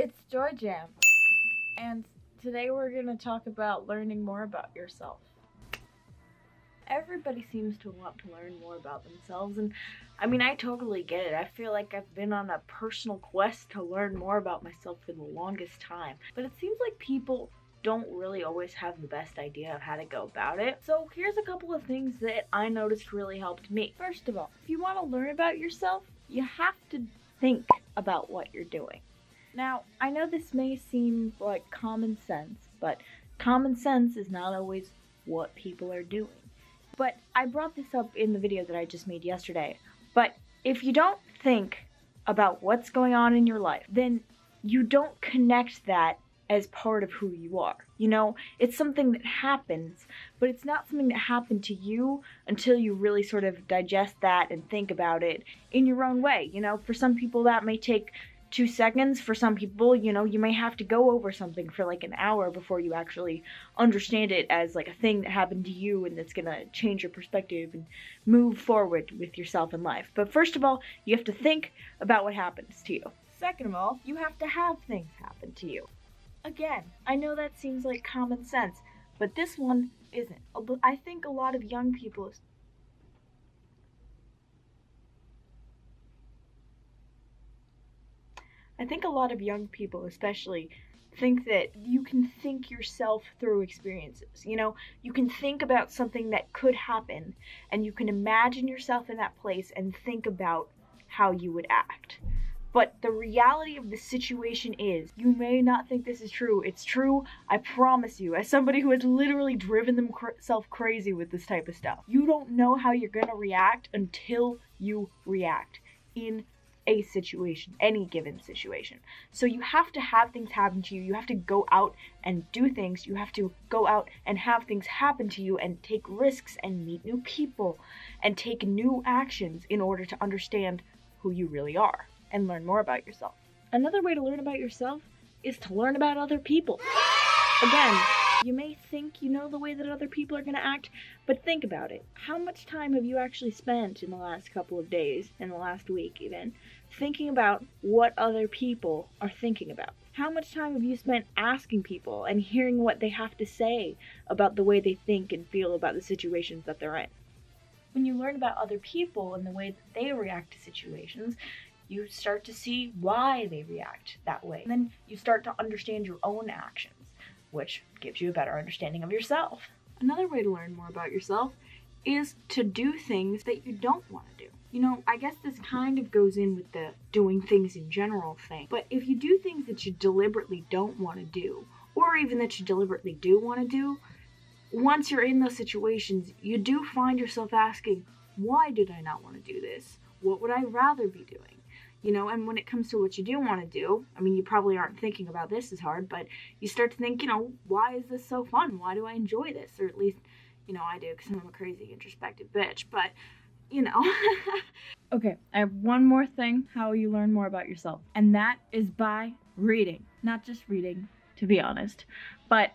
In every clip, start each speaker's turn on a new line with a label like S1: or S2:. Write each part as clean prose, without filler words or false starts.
S1: It's Joy Jam, and today we're going to talk about learning more about yourself. Everybody seems to want to learn more about themselves, and I totally get it. I feel like I've been on a personal quest to learn more about myself for the longest time, but it seems like people don't really always have the best idea of how to go about it. So here's a couple of things that I noticed really helped me. First of all, if you want to learn about yourself, you have to think about what you're doing. Now, I know this may seem like common sense, but common sense is not always what people are doing. But I brought this up in the video that I just made yesterday. But if you don't think about what's going on in your life, then you don't connect that as part of who you are. You know, it's something that happens, but it's not something that happened to you until you really sort of digest that and think about it in your own way. You know, for some people that may take 2 seconds. For some people, you know, you may have to go over something for like an hour before you actually understand it as like a thing that happened to you and that's gonna change your perspective and move forward with yourself in life. But first of all, you have to think about what happens to you. Second of all, you have to have things happen to you. Again, I know that seems like common sense, but this one isn't. I think a lot of young people especially think that you can think yourself through experiences. You know, you can think about something that could happen and you can imagine yourself in that place and think about how you would act. But the reality of the situation is, you may not think this is true. It's true, I promise you, as somebody who has literally driven themselves crazy with this type of stuff. You don't know how you're gonna react until you react in a situation, any given situation. So you have to have things happen to you. You have to go out and do things. You have to go out and have things happen to you and take risks and meet new people and take new actions in order to understand who you really are and learn more about yourself. Another way to learn about yourself is to learn about other people. Again, you may think you know the way that other people are going to act, but think about it. How much time have you actually spent in the last couple of days, in the last week even, thinking about what other people are thinking about? How much time have you spent asking people and hearing what they have to say about the way they think and feel about the situations that they're in? When you learn about other people and the way that they react to situations, you start to see why they react that way. And then you start to understand your own actions, which gives you a better understanding of yourself. Another way to learn more about yourself is to do things that you don't want to do. You know, I guess this kind of goes in with the doing things in general thing. But if you do things that you deliberately don't want to do, or even that you deliberately do want to do, once you're in those situations, you do find yourself asking, why did I not want to do this? What would I rather be doing? You know, and when it comes to what you do want to do, you probably aren't thinking about this as hard, but you start to think, you know, why is this so fun? Why do I enjoy this? Or at least, you know, I do, because I'm a crazy, introspective bitch, but, you know. Okay, I have one more thing how you learn more about yourself, and that is by reading. Not just reading, to be honest, but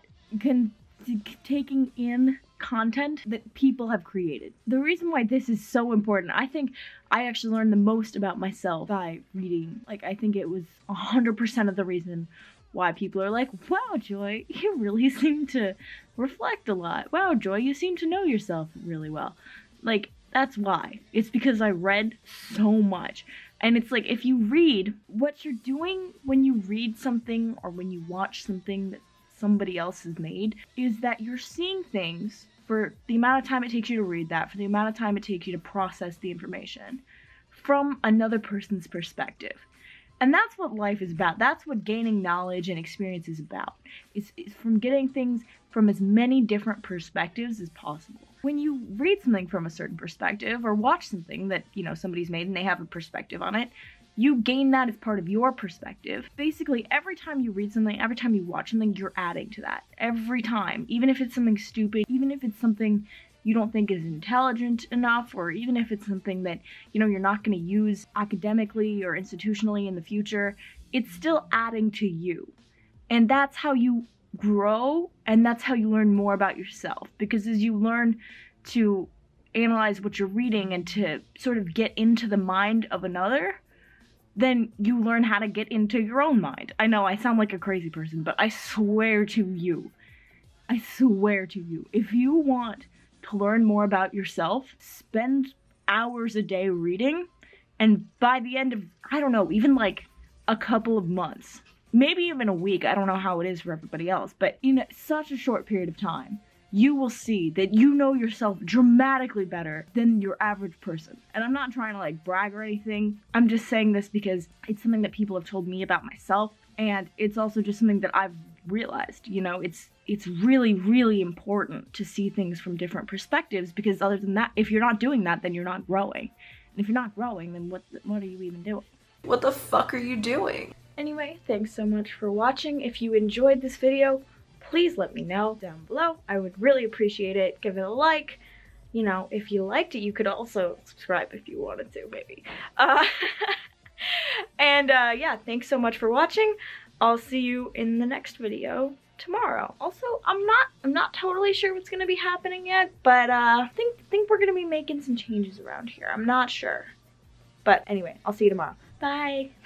S1: taking in content that people have created. The reason why this is so important, I think I actually learned the most about myself by reading. Like, I think it was 100% of the reason why people are like, wow, Joy, you really seem to reflect a lot. Wow, Joy, you seem to know yourself really well. Like, that's why. It's because I read so much. And it's like, if you read, what you're doing when you read something or when you watch something that somebody else has made is that you're seeing things for the amount of time it takes you to read that, for the amount of time it takes you to process the information from another person's perspective. And that's what life is about. That's what gaining knowledge and experience is about. It's from getting things from as many different perspectives as possible. When you read something from a certain perspective or watch something that, you know, somebody's made and they have a perspective on it, you gain that as part of your perspective. Basically, every time you read something, every time you watch something, you're adding to that. Every time. Even if it's something stupid, even if it's something you don't think is intelligent enough, or even if it's something that, you know, you're not going to use academically or institutionally in the future, it's still adding to you. And that's how you grow, and that's how you learn more about yourself. Because as you learn to analyze what you're reading and to sort of get into the mind of another, then you learn how to get into your own mind. I know I sound like a crazy person, but I swear to you, if you want to learn more about yourself, spend hours a day reading, and by the end of, I don't know, even like a couple of months, maybe even a week, I don't know how it is for everybody else, but in such a short period of time, you will see that you know yourself dramatically better than your average person. And I'm not trying to like brag or anything. I'm just saying this because it's something that people have told me about myself, and it's also just something that I've realized. You know, it's really, really important to see things from different perspectives, because other than that, if you're not doing that, then you're not growing. And if you're not growing, then what are you even doing?
S2: What the fuck are you doing?
S1: Anyway, thanks so much for watching. If you enjoyed this video, please let me know down below. I would really appreciate it. Give it a like. You know, if you liked it, you could also subscribe if you wanted to, maybe. Yeah, thanks so much for watching. I'll see you in the next video tomorrow. Also, I'm not totally sure what's gonna be happening yet, but think we're gonna be making some changes around here. I'm not sure. But anyway, I'll see you tomorrow. Bye.